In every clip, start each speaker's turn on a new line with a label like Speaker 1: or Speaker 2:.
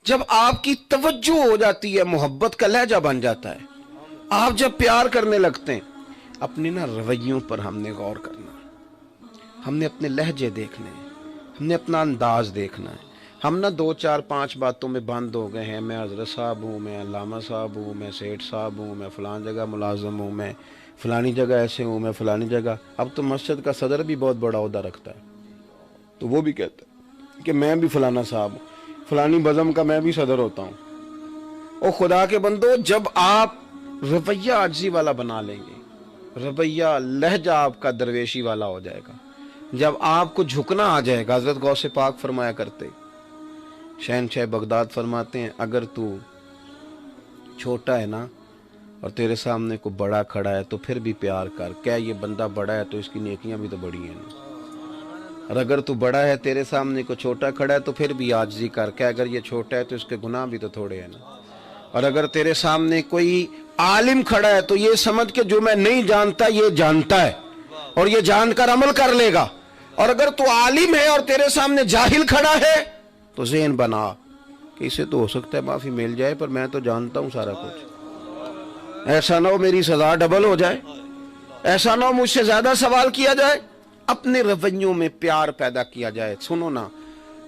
Speaker 1: جب آپ کی توجہ ہو جاتی ہے محبت کا لہجہ بن جاتا ہے. آپ جب پیار کرنے لگتے ہیں اپنے رویوں پر ہم نے غور کرنا ہے. ہم نے اپنے لہجے دیکھنے ہیں, ہم نے اپنا انداز دیکھنا ہے. ہم 2 4 5 باتوں میں بند ہو گئے ہیں. میں حضرت صاحب ہوں, میں علامہ صاحب ہوں, میں سیٹھ صاحب ہوں, میں فلان جگہ ملازم ہوں, میں فلانی جگہ ایسے ہوں, میں فلانی جگہ. اب تو مسجد کا صدر بھی بہت بڑا عہدہ رکھتا ہے, تو وہ بھی کہتا ہے کہ میں بھی فلانا صاحب ہوں, فلانی بزم کا میں بھی صدر ہوتا ہوں. او خدا کے بندو, جب آپ رویہ عاجزی والا بنا لیں گے, رویہ لہجہ آپ کا درویشی والا ہو جائے گا, جب آپ کو جھکنا آ جائے گا. حضرت غوث پاک فرمایا کرتے, شہنشاہ بغداد فرماتے ہیں, اگر تو چھوٹا ہے نا اور تیرے سامنے کو بڑا کھڑا ہے تو پھر بھی پیار کر. کیا یہ بندہ بڑا ہے تو اس کی نیکیاں بھی تو بڑی ہیں نا. اور اگر تو بڑا ہے, تیرے سامنے کو چھوٹا کھڑا ہے تو پھر بھی عاجزی کر. کیا اگر یہ چھوٹا ہے تو اس کے گناہ بھی تو تھوڑے ہیں نا. اور اگر تیرے سامنے کوئی عالم کھڑا ہے تو یہ سمجھ کہ جو میں نہیں جانتا یہ جانتا ہے اور یہ جان کر عمل کر لے گا. اور اگر تو عالم ہے اور تیرے سامنے جاہل کھڑا ہے تو ذہن بنا کہ اسے تو ہو سکتا ہے معافی مل جائے, پر میں تو جانتا ہوں سارا کچھ. ایسا نہ ہو میری سزا ڈبل ہو جائے, ایسا نہ ہو مجھ سے زیادہ سوال کیا جائے. اپنے رویوں میں پیار پیدا کیا جائے. سنو نا,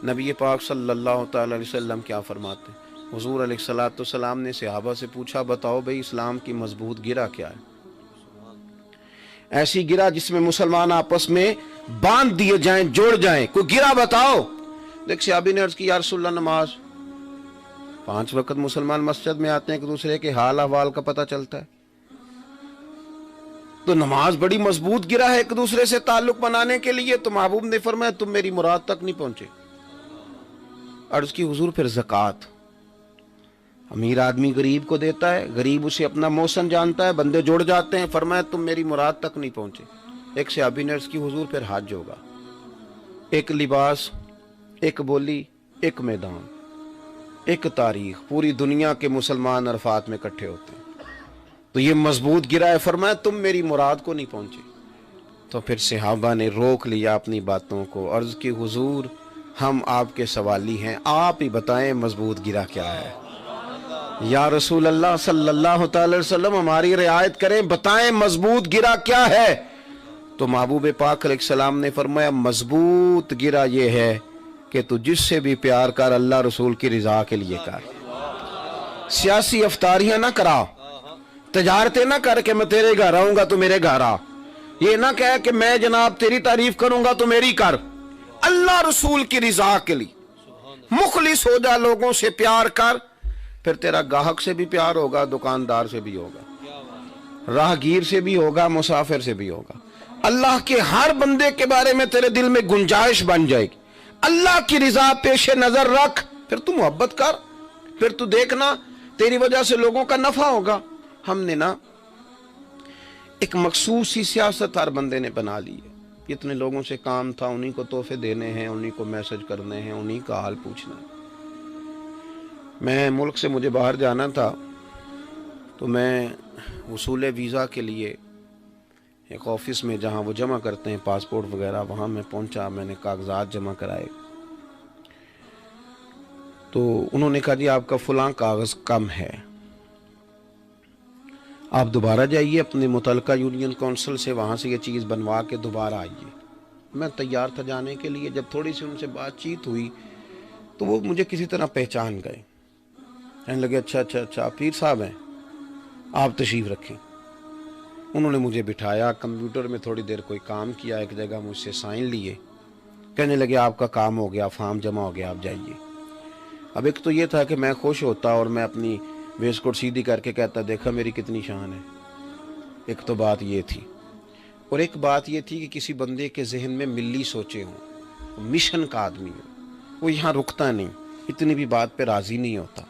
Speaker 1: نبی پاک صلی اللہ تعالی علیہ وسلم کیا فرماتے ہیں. حضور علیہ الصلوۃ والسلام نے صحابہ سے پوچھا, بتاؤ بھئی اسلام کی مضبوط گرہ کیا ہے؟ ایسی گرہ جس میں مسلمان آپس میں باندھ دیے جائیں, جوڑ جائیں, کوئی گرہ بتاؤ. دیکھ صحابی نے عرض کی, یا رسول اللہ نماز. 5 وقت مسلمان مسجد میں آتے ہیں, ایک دوسرے کے حال احوال کا پتہ چلتا ہے. تو نماز بڑی مضبوط گرہ ہے ایک دوسرے سے تعلق بنانے کے لیے. تو محبوب نے فرمایا تم میری مراد تک نہیں پہنچے. عرض کی حضور پھر زکوٰۃ. امیر آدمی غریب کو دیتا ہے, غریب اسے اپنا محسن جانتا ہے, بندے جڑ جاتے ہیں. فرمایا تم میری مراد تک نہیں پہنچے. ایک صحابی نے عرض کی حضور پھر حج ہوگا. ایک لباس, ایک بولی, ایک میدان, ایک تاریخ, پوری دنیا کے مسلمان عرفات میں اکٹھے ہوتے ہیں, تو یہ مضبوط گرہ ہے. فرمایا تم میری مراد کو نہیں پہنچے. تو پھر صحابہ نے روک لیا اپنی باتوں کو, عرض کی حضور ہم آپ کے سوالی ہیں, آپ ہی بتائیں مضبوط گرہ کیا ہے. یا رسول اللہ صلی اللہ تعالی وسلم ہماری رعایت کریں, بتائیں مضبوط گرہ کیا ہے. تو محبوب پاک علیہ السلام نے فرمایا مضبوط گرہ یہ ہے کہ تو جس سے بھی پیار کر اللہ رسول کی رضا کے لیے کر. سیاسی افطاریاں نہ کرا, تجارتیں نہ کر کہ میں تیرے گھر آؤں گا تو میرے گھر آ. یہ نہ کہہ کہ میں جناب تیری تعریف کروں گا تو میری کر. اللہ رسول کی رضا کے لیے مخلص ہو جا, لوگوں سے پیار کر, پھر تیرا گاہک سے بھی پیار ہوگا, دکاندار سے بھی ہوگا, راہگیر سے بھی ہوگا, مسافر سے بھی ہوگا. اللہ کے ہر بندے کے بارے میں تیرے دل میں گنجائش بن جائے گی. اللہ کی رضا پیش نظر رکھ, پھر تو محبت کر, پھر تو دیکھنا تیری وجہ سے لوگوں کا نفع ہوگا. ہم نے نا ایک مخصوص سی سیاست ہر بندے نے بنا لی ہے. اتنے لوگوں سے کام تھا, انہی کو تحفے دینے ہیں, انہی کو میسج کرنے ہیں, انہی کا حال پوچھنا ہے. میں ملک سے مجھے باہر جانا تھا, تو میں وصول ویزا کے لیے ایک آفس میں جہاں وہ جمع کرتے ہیں پاسپورٹ وغیرہ, وہاں میں پہنچا. میں نے کاغذات جمع کرائے, تو انہوں نے کہا جی آپ کا فلاں کاغذ کم ہے, آپ دوبارہ جائیے اپنے متعلقہ یونین کونسل سے, وہاں سے یہ چیز بنوا کے دوبارہ آئیے. میں تیار تھا جانے کے لیے. جب تھوڑی سی ان سے بات چیت ہوئی تو وہ مجھے کسی طرح پہچان گئے, کہنے لگے اچھا پیر صاحب ہیں, آپ تشریف رکھیں. انہوں نے مجھے بٹھایا, کمپیوٹر میں تھوڑی دیر کوئی کام کیا, ایک جگہ مجھ سے سائن لیے, کہنے لگے آپ کا کام ہو گیا, فارم جمع ہو گیا, آپ جائیے. اب ایک تو یہ تھا کہ میں خوش ہوتا اور میں اپنی ویس کوٹ سیدھی کر کے کہتا دیکھا میری کتنی شان ہے. ایک تو بات یہ تھی, اور ایک بات یہ تھی کہ کسی بندے کے ذہن میں ملی سوچے ہوں, مشن کا آدمی ہو, وہ یہاں رکتا نہیں, اتنی بھی بات پہ راضی نہیں ہوتا.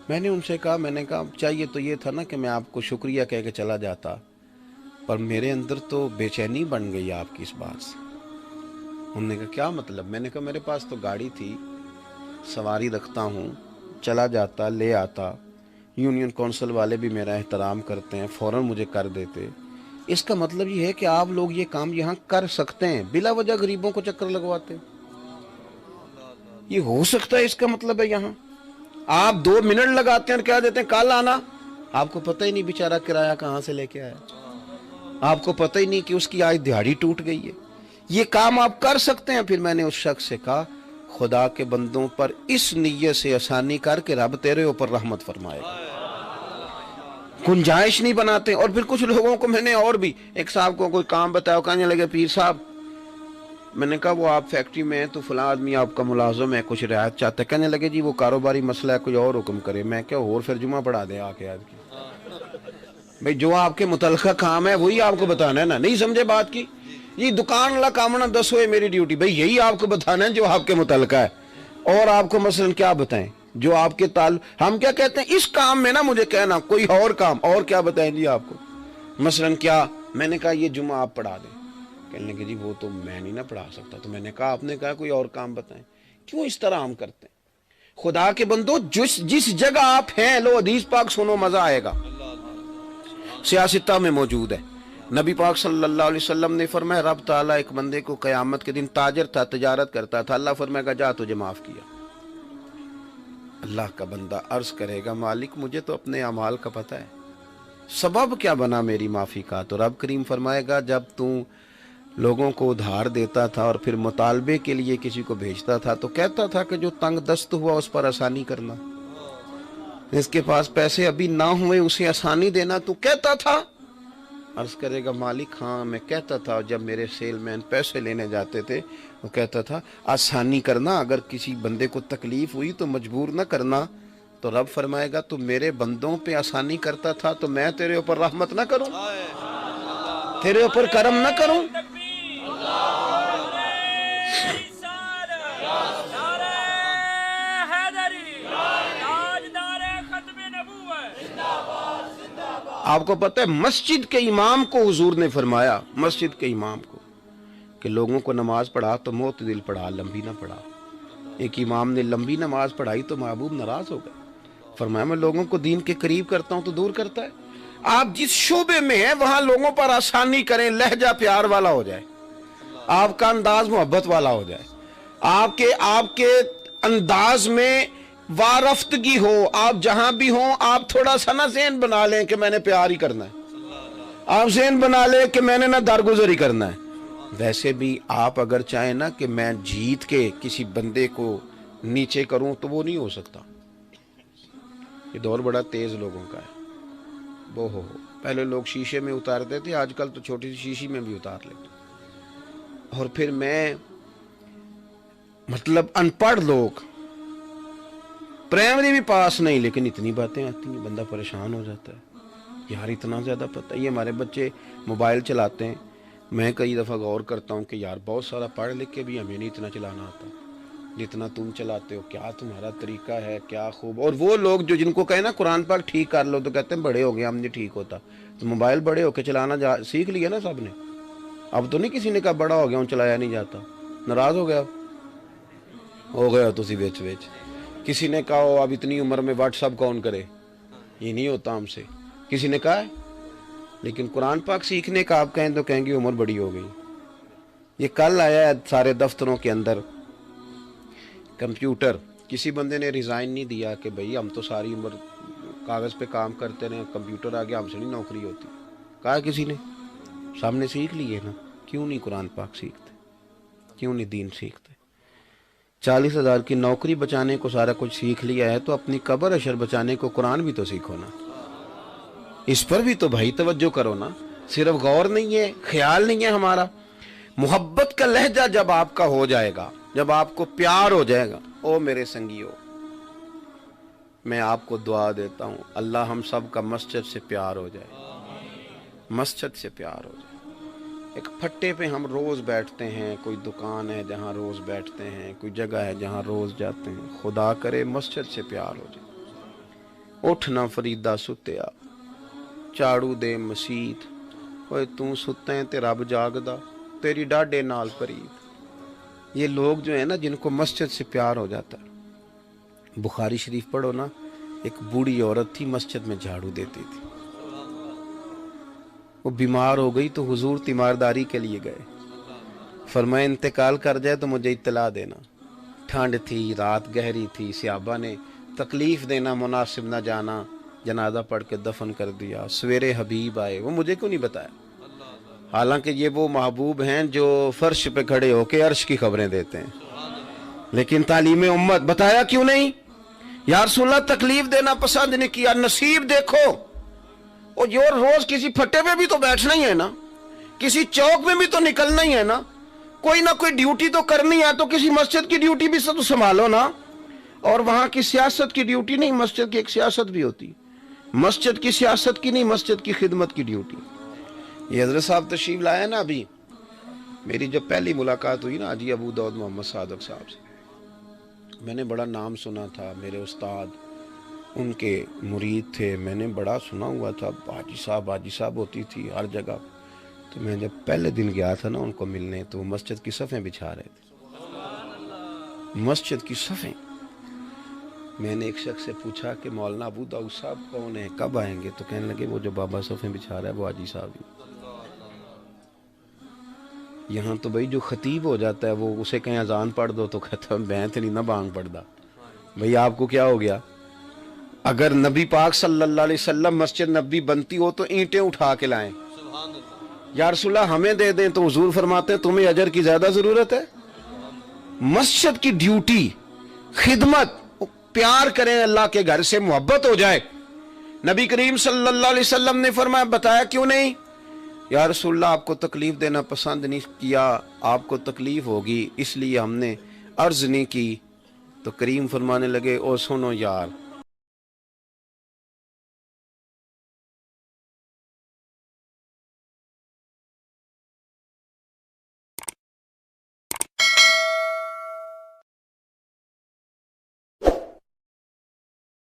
Speaker 1: میں نے ان سے کہا, میں نے کہا چاہیے تو یہ تھا نا کہ میں آپ کو شکریہ کہہ کے چلا جاتا, پر میرے اندر تو بے چینی بن گئی آپ کی اس بات سے. انہوں نے کہا کیا مطلب؟ میں نے کہا میرے پاس تو گاڑی تھی, سواری رکھتا ہوں, چلا جاتا, لے آتا, یونین کونسل والے بھی میرا احترام کرتے ہیں, فوراً مجھے کر دیتے. اس کا مطلب یہ ہے کہ آپ لوگ یہ کام یہاں کر سکتے ہیں, بلا وجہ غریبوں کو چکر لگواتے, یہ ہو سکتا ہے, اس کا مطلب ہے یہاں. آپ 2 منٹ لگاتے ہیں اور کہہ دیتے ہیں کل آنا. آپ کو پتہ ہی نہیں بیچارہ کرایہ کہاں سے لے کے آیا. آپ کو پتہ ہی نہیں کہ اس کی آج دہاڑی ٹوٹ گئی ہے. یہ کام آپ کر سکتے ہیں. پھر میں نے اس شخص سے کہا خدا کے بندوں پر اس نیت سے آسانی کر کے رب تیرے اوپر رحمت فرمائے گا. گنجائش نہیں بناتے. اور پھر کچھ لوگوں کو میں نے اور بھی ایک صاحب کو کوئی کام بتایا, کہنے لگے پیر صاحب, میں نے کہا وہ آپ فیکٹری میں ہیں تو فلاں آدمی آپ کا ملازم ہے, کچھ رعایت چاہتا ہے. کہنے لگے جی وہ کاروباری مسئلہ ہے, کوئی اور حکم کرے. میں کیا اور پھر جمعہ پڑھا دیں آ کے آج کی. بھئی جو آپ کے متعلقہ کام ہے وہی آپ کو بتانا ہے نا. نہیں سمجھے بات کی؟ یہ دکان اللہ کامنا 10 ہوئے میری ڈیوٹی. بھئی یہی آپ کو بتانا ہے جو آپ کے متعلقہ ہے. اور آپ کو مثلا کیا بتائیں جو آپ کے تعلق. ہم کیا کہتے ہیں اس کام میں نا مجھے کہنا کوئی اور کام. اور کیا بتائیں جی آپ کو مثلا کیا. میں نے کہا یہ جمعہ آپ پڑھا دیں. کہنے کہ جی وہ تو میں نہیں نہ پڑھا سکتا. تو میں نے کہا آپ نے کہا کوئی اور کام بتائیں. کیوں اس طرح ہم کرتے ہیں؟ خدا کے بندو جس جگہ آپ ہیں لو حدیث پاک سنو, مزہ آئے گا. سیاستہ میں موجود ہے. نبی پاک صلی اللہ علیہ وسلم نے فرمایا رب تعالیٰ ایک بندے کو قیامت کے دن تاجر تھا, تجارت کرتا تھا. اللہ فرمائے گا جا تجھے معاف کیا. اللہ کا بندہ عرض کرے گا مالک مجھے تو اپنے اعمال کا پتہ ہے, سبب کیا بنا میری معافی کا؟ تو رب کریم فرمائے گا جب تو لوگوں کو ادھار دیتا تھا اور پھر مطالبے کے لیے کسی کو بھیجتا تھا تو کہتا تھا کہ جو تنگ دست ہوا اس پر آسانی کرنا, جس کے پاس پیسے ابھی نہ ہوئے اسے آسانی دینا. تو کہتا تھا. عرض کرے گا مالک ہاں میں کہتا تھا. جب میرے سیل مین پیسے لینے جاتے تھے وہ کہتا تھا آسانی کرنا, اگر کسی بندے کو تکلیف ہوئی تو مجبور نہ کرنا. تو رب فرمائے گا تو میرے بندوں پہ آسانی کرتا تھا تو میں تیرے اوپر رحمت نہ کروں, تیرے اوپر کرم نہ کروں؟ آپ کو پتہ ہے مسجد کے امام کو حضور نے فرمایا, مسجد کے امام کو, کہ لوگوں کو نماز پڑھا تو معتدل پڑھا, لمبی نہ پڑھا. ایک امام نے لمبی نماز پڑھائی تو محبوب ناراض ہو گئے. فرمایا میں لوگوں کو دین کے قریب کرتا ہوں تو دور کرتا ہے. آپ جس شعبے میں ہیں وہاں لوگوں پر آسانی کریں, لہجہ پیار والا ہو جائے, آپ کا انداز محبت والا ہو جائے, آپ کے انداز میں وارفتگی ہو. آپ جہاں بھی ہوں آپ تھوڑا سا نہ ذہن بنا لیں کہ میں نے پیار ہی کرنا ہے, آپ ذہن بنا لیں کہ میں نے نہ درگزر ہی کرنا ہے. ویسے بھی آپ اگر چاہیں نا کہ میں جیت کے کسی بندے کو نیچے کروں تو وہ نہیں ہو سکتا. یہ دور بڑا تیز لوگوں کا ہے. وہ ہو پہلے لوگ شیشے میں اتارتے تھے, آج کل تو چھوٹی سی شیشی میں بھی اتار لیتے. اور پھر میں مطلب ان پڑھ لوگ پرائمری بھی پاس نہیں لیکن اتنی باتیں آتی ہیں بندہ پریشان ہو جاتا ہے. یار اتنا زیادہ پتہ. یہ ہمارے بچے موبائل چلاتے ہیں, میں کئی دفعہ غور کرتا ہوں کہ یار بہت سارا پڑھ لکھ کے بھی ہمیں نہیں اتنا چلانا آتا جتنا تم چلاتے ہو. کیا تمہارا طریقہ ہے, کیا خوب. اور وہ لوگ جو جن کو کہیں نا قرآن پاک ٹھیک کر لو تو کہتے ہیں بڑے ہو گئے ہم نہیں ٹھیک ہوتا. تو موبائل بڑے ہو کے چلانا سیکھ لیا نا سب نے. اب تو نہیں کسی نے کہا بڑا ہو گیا ہوں چلایا نہیں جاتا, ناراض ہو گیا تو اسی بیچ کسی نے کہا اب اتنی عمر میں واٹس اپ کون کرے, یہ نہیں ہوتا ہم سے, کسی نے کہا ہے. لیکن قرآن پاک سیکھنے کا آپ کہیں تو کہیں گے عمر بڑی ہو گئی. یہ کل آیا ہے سارے دفتروں کے اندر کمپیوٹر. کسی بندے نے ریزائن نہیں دیا کہ بھئی ہم تو ساری عمر کاغذ پہ کام کرتے رہے, کمپیوٹر آ گیا ہم سے نہیں نوکری ہوتی. کہا کسی نے سامنے سیکھ لیے نا. کیوں نہیں قرآن پاک سیکھتے, کیوں نہیں دین سیکھتے؟ 40,000 کی نوکری بچانے کو سارا کچھ سیکھ لیا ہے تو اپنی قبر اشر بچانے کو قرآن بھی تو سیکھو نا. اس پر بھی تو بھائی توجہ کرو نا. صرف غور نہیں ہے, خیال نہیں ہے ہمارا. محبت کا لہجہ جب آپ کا ہو جائے گا, جب آپ کو پیار ہو جائے گا, او میرے سنگیو میں آپ کو دعا دیتا ہوں اللہ ہم سب کا مسجد سے پیار ہو جائے, مسجد سے پیار ہو جائے. ایک پھٹے پہ ہم روز بیٹھتے ہیں, کوئی دکان ہے جہاں روز بیٹھتے ہیں, کوئی جگہ ہے جہاں روز جاتے ہیں. خدا کرے مسجد سے پیار ہو جائے. اٹھنا فریدہ ستیا چاڑو دے مسیت, اوے تو ستیں تے رب جاگدا تیری ڈاڈے نال پرید. یہ لوگ جو ہیں نا جن کو مسجد سے پیار ہو جاتا ہے. بخاری شریف پڑھو نا, ایک بوڑھی عورت تھی مسجد میں جھاڑو دیتی تھی, وہ بیمار ہو گئی تو حضور تیمارداری کے لیے گئے. فرمایا انتقال کر جائے تو مجھے اطلاع دینا. ٹھنڈ تھی, رات گہری تھی, صحابہ نے تکلیف دینا مناسب نہ جانا، جنازہ پڑھ کے دفن کر دیا، سویرے حبیب آئے، وہ مجھے کیوں نہیں بتایا؟ حالانکہ یہ وہ محبوب ہیں جو فرش پہ کھڑے ہو کے عرش کی خبریں دیتے ہیں، لیکن تعلیم امت بتایا کیوں نہیں؟ یا رسول اللہ تکلیف دینا پسند نہیں کیا، نصیب دیکھو، اور یہ روز کسی پھٹے پہ بھی تو بیٹھنا ہی ہے نا، کسی چوک میں بھی تو نکلنا ہی ہے نا، کوئی نہ کوئی ڈیوٹی تو کرنی ہے، تو کسی مسجد کی ڈیوٹی بھی تو سنبھالو نا، اور وہاں کی سیاست کی ڈیوٹی نہیں، مسجد کی ایک سیاست بھی ہوتی، مسجد کی سیاست کی نہیں، مسجد کی خدمت کی ڈیوٹی۔ یہ حضرت صاحب تشریف لائے نا، ابھی میری جب پہلی ملاقات ہوئی نا حاجی ابو داؤد محمد صادق صاحب سے، میں نے بڑا نام سنا تھا، میرے استاد ان کے مرید تھے، میں نے بڑا سنا ہوا تھا، حاجی صاحب ہوتی تھی ہر جگہ، تو میں جب پہلے دن گیا تھا نا ان کو ملنے، تو وہ مسجد کی صفیں بچھا رہے تھے، مسجد کی صفیں۔ میں نے ایک شخص سے پوچھا کہ مولانا ابو داؤد صاحب کون ہیں، کب آئیں گے؟ تو کہنے لگے وہ جو بابا صفیں بچھا رہا ہے وہ حاجی صاحب ہی۔ یہاں تو بھائی جو خطیب ہو جاتا ہے وہ اسے کہیں اذان پڑھ دو تو کہتا ہے میں تو نہیں نہ بانگ پڑھدا۔ بھائی آپ کو کیا ہو گیا؟ اگر نبی پاک صلی اللہ علیہ وسلم مسجد نبی بنتی ہو تو اینٹیں اٹھا کے لائیں، یا رسول اللہ ہمیں دے دیں، تو حضور فرماتے ہیں تمہیں اجر کی زیادہ ضرورت ہے؟ مسجد کی ڈیوٹی، خدمت، پیار کریں، اللہ کے گھر سے محبت ہو جائے۔ نبی کریم صلی اللہ علیہ وسلم نے فرمایا بتایا کیوں نہیں؟ یا رسول اللہ آپ کو تکلیف دینا پسند نہیں کیا، آپ کو تکلیف ہوگی اس لیے ہم نے عرض نہیں کی۔ تو کریم فرمانے لگے او سنو یار،